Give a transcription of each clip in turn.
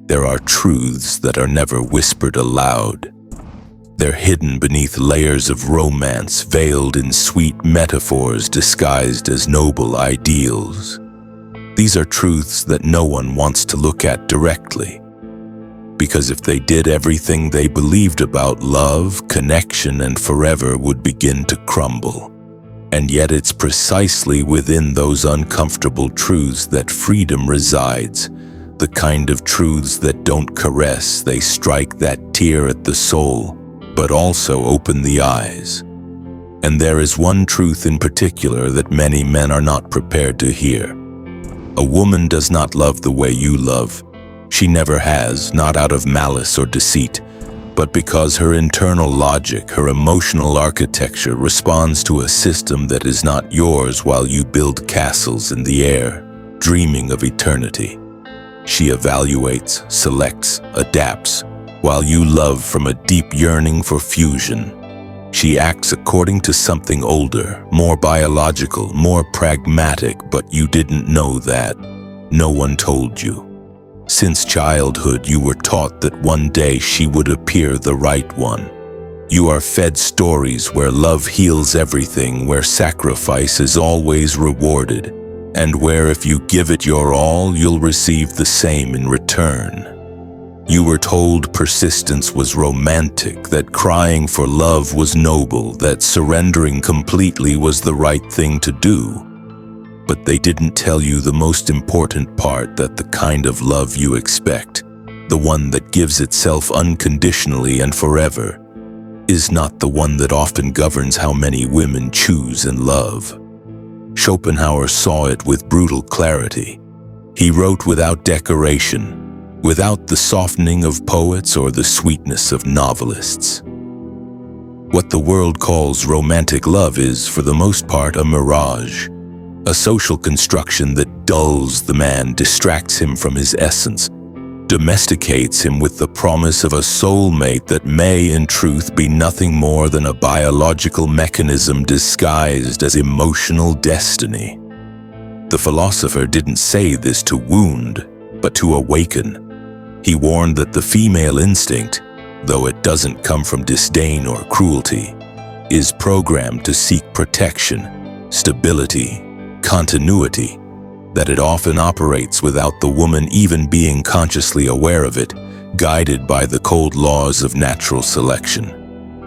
There are truths that are never whispered aloud. They're hidden beneath layers of romance, veiled in sweet metaphors disguised as noble ideals. These are truths that no one wants to look at directly, because if they did, everything they believed about love, connection, and forever would begin to crumble. And yet it's precisely within those uncomfortable truths that freedom resides, the kind of truths that don't caress, they strike that tear at the soul, but also open the eyes. And there is one truth in particular that many men are not prepared to hear. A woman does not love the way you love. She never has, not out of malice or deceit, but because her internal logic, her emotional architecture responds to a system that is not yours while you build castles in the air, dreaming of eternity. She evaluates, selects, adapts, while you love from a deep yearning for fusion. She acts according to something older, more biological, more pragmatic, but you didn't know that. No one told you. Since childhood, you were taught that one day she would appear the right one. You are fed stories where love heals everything, where sacrifice is always rewarded, and where if you give it your all, you'll receive the same in return. You were told persistence was romantic, that crying for love was noble, that surrendering completely was the right thing to do. But they didn't tell you the most important part, that the kind of love you expect, the one that gives itself unconditionally and forever, is not the one that often governs how many women choose and love. Schopenhauer saw it with brutal clarity. He wrote without decoration, without the softening of poets or the sweetness of novelists. What the world calls romantic love is, for the most part, a mirage, a social construction that dulls the man, distracts him from his essence, domesticates him with the promise of a soulmate that may, in truth, be nothing more than a biological mechanism disguised as emotional destiny. The philosopher didn't say this to wound, but to awaken. He warned that the female instinct, though it doesn't come from disdain or cruelty, is programmed to seek protection, stability, continuity, that it often operates without the woman even being consciously aware of it, guided by the cold laws of natural selection.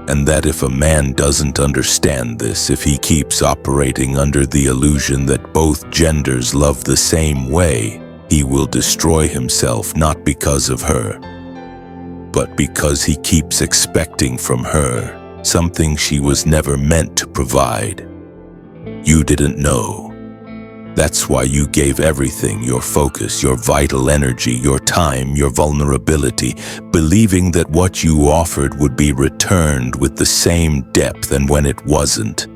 And that if a man doesn't understand this, if he keeps operating under the illusion that both genders love the same way, he will destroy himself, not because of her, but because he keeps expecting from her something she was never meant to provide. You didn't know. That's why you gave everything, your focus, your vital energy, your time, your vulnerability, believing that what you offered would be returned with the same depth, and when it wasn't,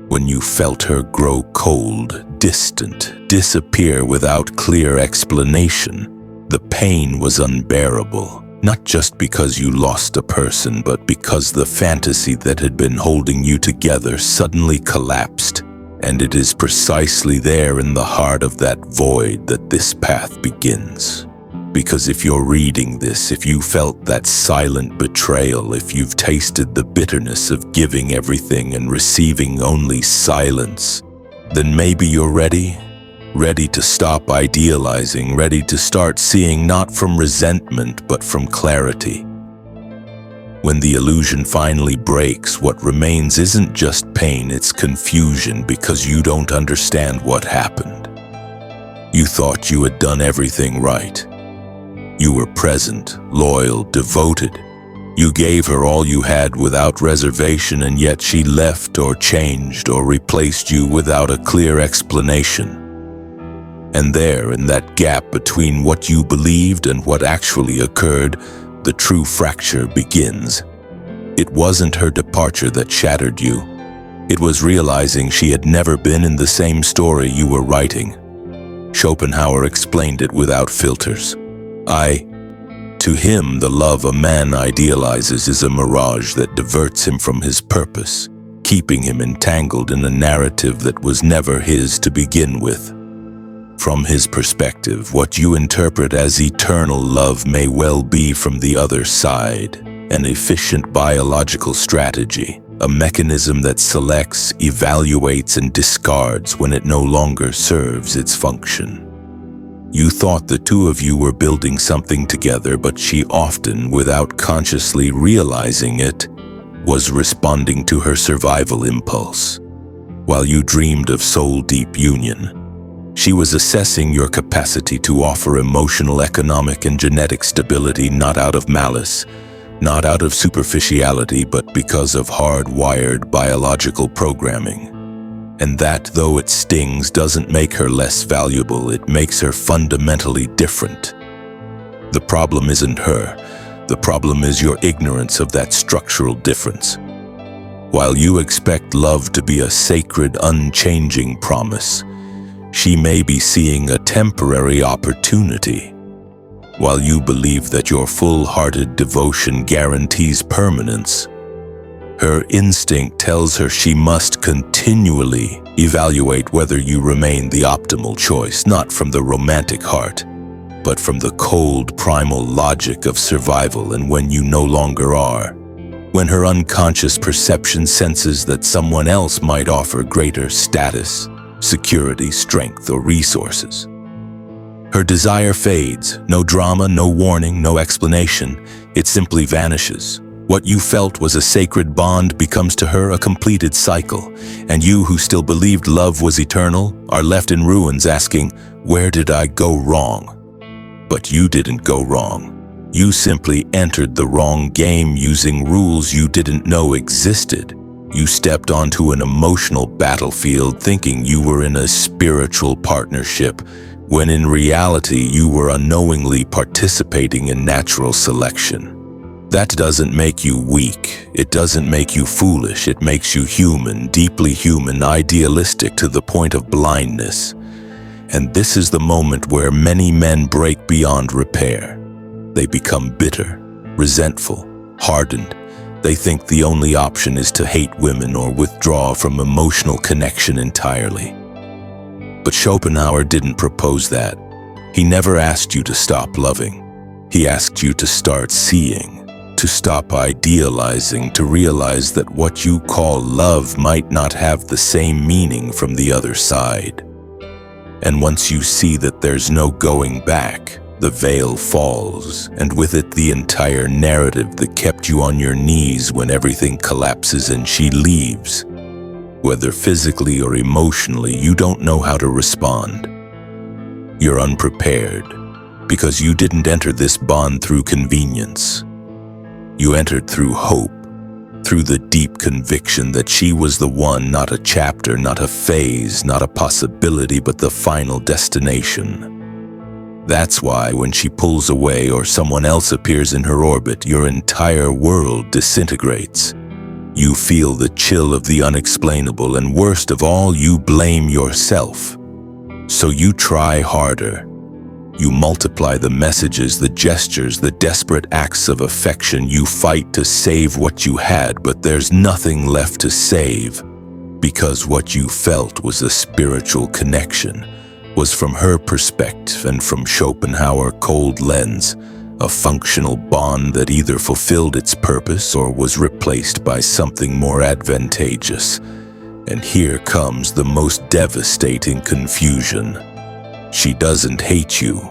when you felt her grow cold, distant, disappear without clear explanation, the pain was unbearable, not just because you lost a person, but because the fantasy that had been holding you together suddenly collapsed. And it is precisely there in the heart of that void that this path begins. Because if you're reading this, if you felt that silent betrayal, if you've tasted the bitterness of giving everything and receiving only silence, then maybe you're ready to stop idealizing, ready to start seeing not from resentment but from clarity. When the illusion finally breaks, what remains isn't just pain, it's confusion, because you don't understand what happened. You thought you had done everything right. You were present, loyal, devoted. You gave her all you had without reservation, and yet she left or changed or replaced you without a clear explanation. And there, in that gap between what you believed and what actually occurred, the true fracture begins. It wasn't her departure that shattered you. It was realizing she had never been in the same story you were writing. Schopenhauer explained it without filters. To him, the love a man idealizes is a mirage that diverts him from his purpose, keeping him entangled in a narrative that was never his to begin with. From his perspective, what you interpret as eternal love may well be from the other side, an efficient biological strategy, a mechanism that selects, evaluates, and discards when it no longer serves its function. You thought the two of you were building something together, but she often, without consciously realizing it, was responding to her survival impulse. While you dreamed of soul-deep union, she was assessing your capacity to offer emotional, economic, and genetic stability not out of malice, not out of superficiality, but because of hard-wired biological programming. And that, though it stings, doesn't make her less valuable, it makes her fundamentally different. The problem isn't her. The problem is your ignorance of that structural difference. While you expect love to be a sacred, unchanging promise, she may be seeing a temporary opportunity. While you believe that your full-hearted devotion guarantees permanence, her instinct tells her she must continually evaluate whether you remain the optimal choice, not from the romantic heart, but from the cold, primal logic of survival. And when you no longer are, when her unconscious perception senses that someone else might offer greater status, security, strength, or resources, her desire fades. No drama, no warning, no explanation. It simply vanishes. What you felt was a sacred bond becomes to her a completed cycle, and you who still believed love was eternal are left in ruins asking, "Where did I go wrong?" But you didn't go wrong. You simply entered the wrong game using rules you didn't know existed. You stepped onto an emotional battlefield thinking you were in a spiritual partnership, when in reality you were unknowingly participating in natural selection. That doesn't make you weak. It doesn't make you foolish. It makes you human, deeply human, idealistic to the point of blindness. And this is the moment where many men break beyond repair. They become bitter, resentful, hardened. They think the only option is to hate women or withdraw from emotional connection entirely. But Schopenhauer didn't propose that. He never asked you to stop loving. He asked you to start seeing, to stop idealizing, to realize that what you call love might not have the same meaning from the other side. And once you see that there's no going back, the veil falls, and with it the entire narrative that kept you on your knees when everything collapses and she leaves. Whether physically or emotionally, you don't know how to respond. You're unprepared, because you didn't enter this bond through convenience. You entered through hope, through the deep conviction that she was the one, not a chapter, not a phase, not a possibility, but the final destination. That's why when she pulls away or someone else appears in her orbit, your entire world disintegrates. You feel the chill of the unexplainable, and worst of all, you blame yourself. So you try harder. You multiply the messages, the gestures, the desperate acts of affection. You fight to save what you had, but there's nothing left to save, because what you felt was a spiritual connection, was from her perspective and from Schopenhauer's cold lens, a functional bond that either fulfilled its purpose or was replaced by something more advantageous. And here comes the most devastating confusion. She doesn't hate you.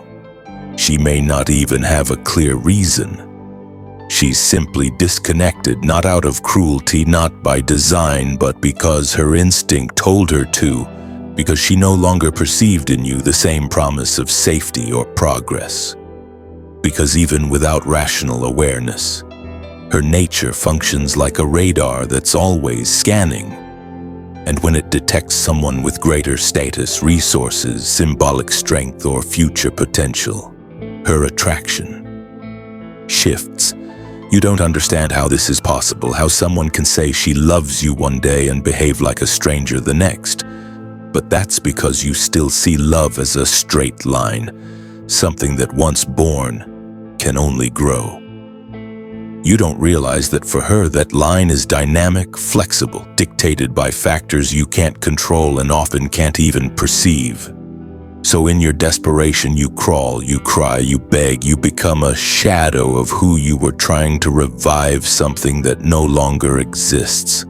She may not even have a clear reason. She's simply disconnected, not out of cruelty, not by design, but because her instinct told her to, because she no longer perceived in you the same promise of safety or progress. Because even without rational awareness, her nature functions like a radar that's always scanning. And when it detects someone with greater status, resources, symbolic strength, or future potential, her attraction shifts. You don't understand how this is possible, how someone can say she loves you one day and behave like a stranger the next. But that's because you still see love as a straight line, something that once born can only grow. You don't realize that for her, that line is dynamic, flexible, dictated by factors you can't control and often can't even perceive. So in your desperation, you crawl, you cry, you beg, you become a shadow of who you were trying to revive, something that no longer exists.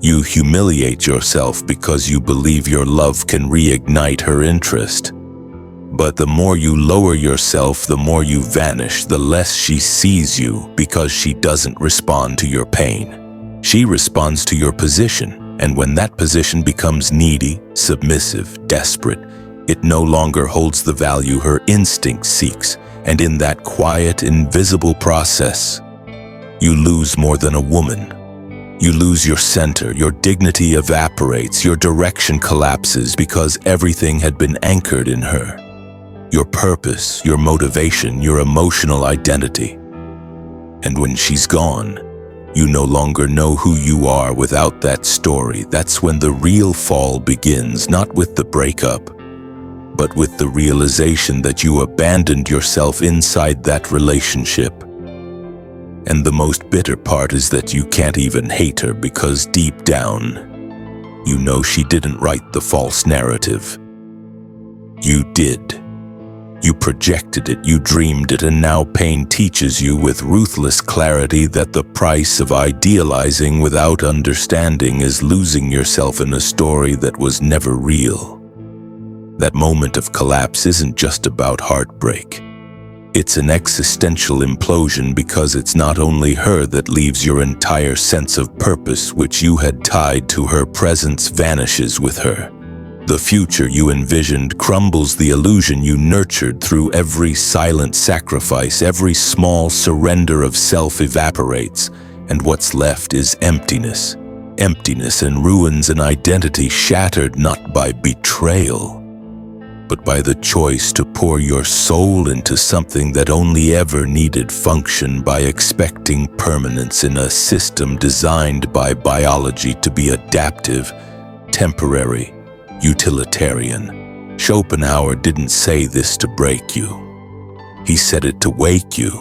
You humiliate yourself because you believe your love can reignite her interest. But the more you lower yourself, the more you vanish, the less she sees you, because she doesn't respond to your pain. She responds to your position, and when that position becomes needy, submissive, desperate, it no longer holds the value her instinct seeks, and in that quiet, invisible process, you lose more than a woman. You lose your center, your dignity evaporates, your direction collapses because everything had been anchored in her. Your purpose, your motivation, your emotional identity. And when she's gone, you no longer know who you are without that story. That's when the real fall begins, not with the breakup, but with the realization that you abandoned yourself inside that relationship. And the most bitter part is that you can't even hate her because deep down, you know she didn't write the false narrative. You did. You projected it, you dreamed it, and now pain teaches you with ruthless clarity that the price of idealizing without understanding is losing yourself in a story that was never real. That moment of collapse isn't just about heartbreak. It's an existential implosion because it's not only her that leaves. Your entire sense of purpose, which you had tied to her presence, vanishes with her. The future you envisioned crumbles, the illusion you nurtured through every silent sacrifice, every small surrender of self evaporates, and what's left is emptiness. Emptiness and ruins, an identity shattered not by betrayal, but by the choice to pour your soul into something that only ever needed function, by expecting permanence in a system designed by biology to be adaptive, temporary, utilitarian. Schopenhauer didn't say this to break you. He said it to wake you.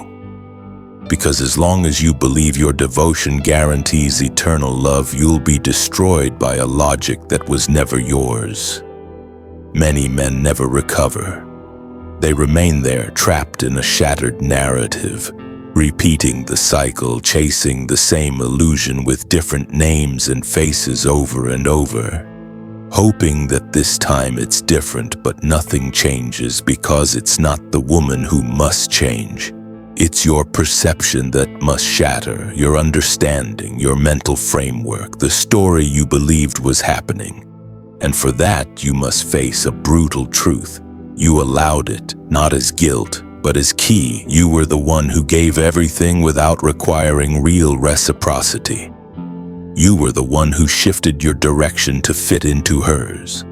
Because as long as you believe your devotion guarantees eternal love, you'll be destroyed by a logic that was never yours. Many men never recover. They remain there, trapped in a shattered narrative, repeating the cycle, chasing the same illusion with different names and faces over and over, hoping that this time it's different, but nothing changes because it's not the woman who must change. It's your perception that must shatter, your understanding, your mental framework, the story you believed was happening. And for that, you must face a brutal truth. You allowed it, not as guilt, but as key. You were the one who gave everything without requiring real reciprocity. You were the one who shifted your direction to fit into hers.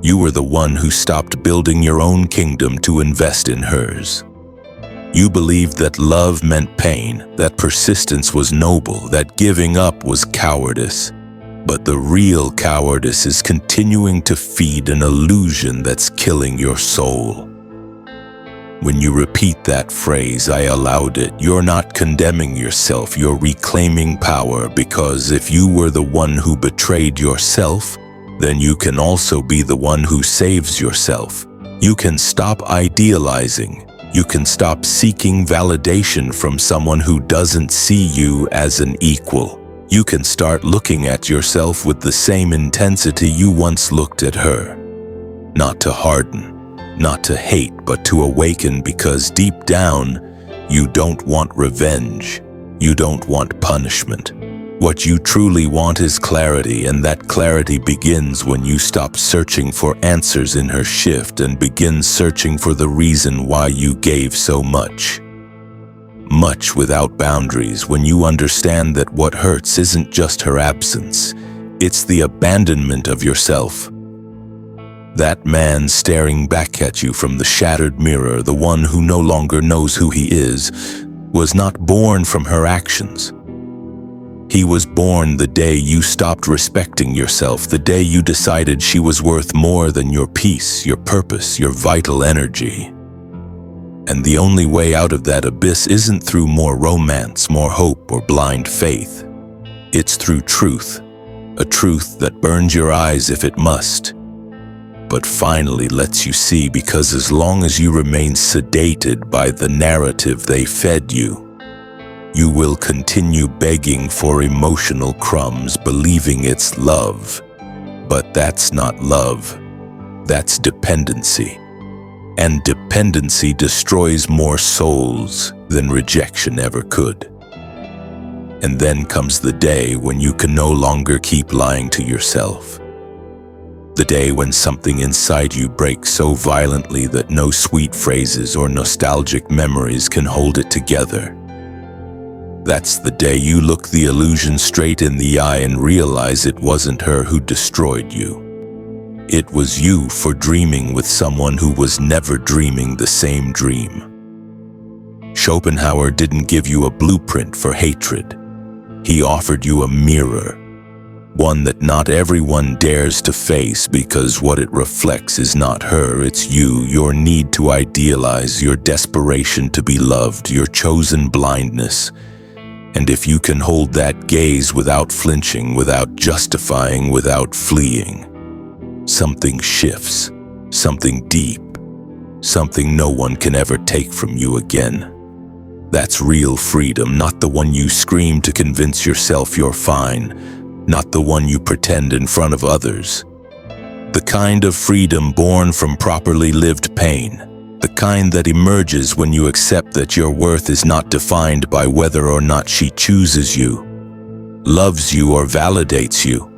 You were the one who stopped building your own kingdom to invest in hers. You believed that love meant pain, that persistence was noble, that giving up was cowardice. But the real cowardice is continuing to feed an illusion that's killing your soul. When you repeat that phrase, "I allowed it," you're not condemning yourself, you're reclaiming power, because if you were the one who betrayed yourself, then you can also be the one who saves yourself. You can stop idealizing. You can stop seeking validation from someone who doesn't see you as an equal. You can start looking at yourself with the same intensity you once looked at her. Not to harden, not to hate, but to awaken, because deep down, you don't want revenge. You don't want punishment. What you truly want is clarity, and that clarity begins when you stop searching for answers in her shift and begin searching for the reason why you gave so much. Much without boundaries, when you understand that what hurts isn't just her absence, it's the abandonment of yourself. That man staring back at you from the shattered mirror, the one who no longer knows who he is, was not born from her actions. He was born the day you stopped respecting yourself, the day you decided she was worth more than your peace, your purpose, your vital energy. And the only way out of that abyss isn't through more romance, more hope, or blind faith. It's through truth, a truth that burns your eyes if it must, but finally lets you see, because as long as you remain sedated by the narrative they fed you, you will continue begging for emotional crumbs, believing it's love. But that's not love. That's dependency. And dependency destroys more souls than rejection ever could. And then comes the day when you can no longer keep lying to yourself. The day when something inside you breaks so violently that no sweet phrases or nostalgic memories can hold it together. That's the day you look the illusion straight in the eye and realize it wasn't her who destroyed you. It was you for dreaming with someone who was never dreaming the same dream. Schopenhauer didn't give you a blueprint for hatred. He offered you a mirror, one that not everyone dares to face, because what it reflects is not her, it's you, your need to idealize, your desperation to be loved, your chosen blindness. And if you can hold that gaze without flinching, without justifying, without fleeing, something shifts, something deep, something no one can ever take from you again. That's real freedom, not the one you scream to convince yourself you're fine, not the one you pretend in front of others. The kind of freedom born from properly lived pain, the kind that emerges when you accept that your worth is not defined by whether or not she chooses you, loves you, or validates you.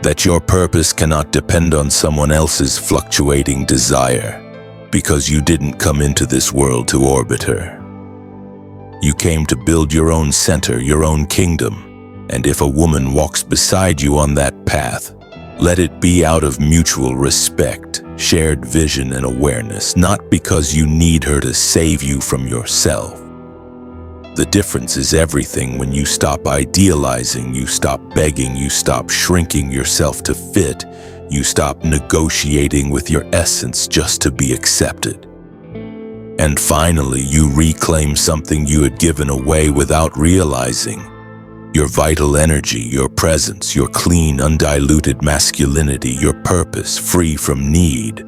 That your purpose cannot depend on someone else's fluctuating desire, because you didn't come into this world to orbit her. You came to build your own center, your own kingdom, and if a woman walks beside you on that path, let it be out of mutual respect, shared vision and awareness, not because you need her to save you from yourself. The difference is everything when you stop idealizing, you stop begging, you stop shrinking yourself to fit, you stop negotiating with your essence just to be accepted. And finally, you reclaim something you had given away without realizing. Your vital energy, your presence, your clean, undiluted masculinity, your purpose, free from need.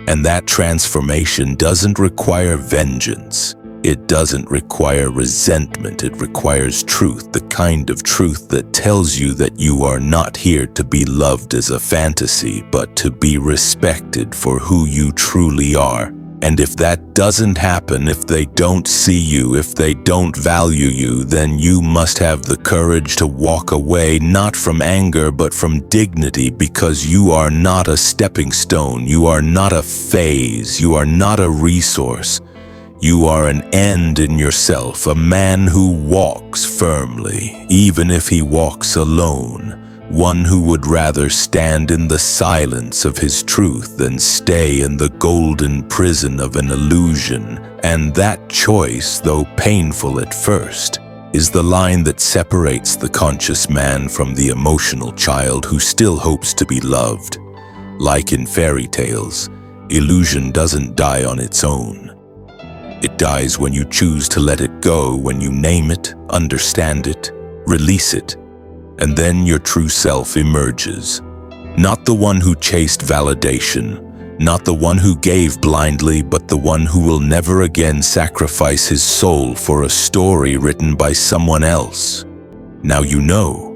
And that transformation doesn't require vengeance. It doesn't require resentment. It requires truth, the kind of truth that tells you that you are not here to be loved as a fantasy, but to be respected for who you truly are. And if that doesn't happen, if they don't see you, if they don't value you, then you must have the courage to walk away, not from anger, but from dignity, because you are not a stepping stone, you are not a phase, you are not a resource. You are an end in yourself, a man who walks firmly, even if he walks alone. One who would rather stand in the silence of his truth than stay in the golden prison of an illusion. And that choice, though painful at first, is the line that separates the conscious man from the emotional child who still hopes to be loved. Like in fairy tales, illusion doesn't die on its own. It dies when you choose to let it go, when you name it, understand it, release it. And then your true self emerges. Not the one who chased validation, not the one who gave blindly, but the one who will never again sacrifice his soul for a story written by someone else. Now you know.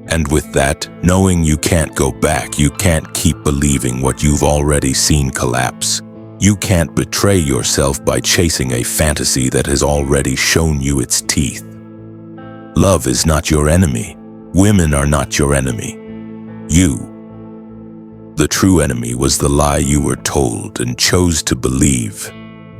And with that, knowing you can't go back, you can't keep believing what you've already seen collapse. You can't betray yourself by chasing a fantasy that has already shown you its teeth. Love is not your enemy. Women are not your enemy. You. The true enemy was the lie you were told and chose to believe.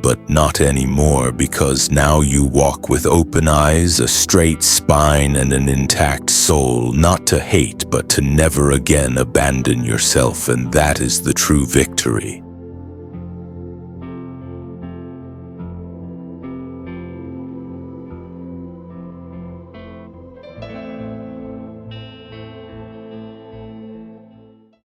But not anymore, because now you walk with open eyes, a straight spine, and an intact soul, not to hate, but to never again abandon yourself, and that is the true victory.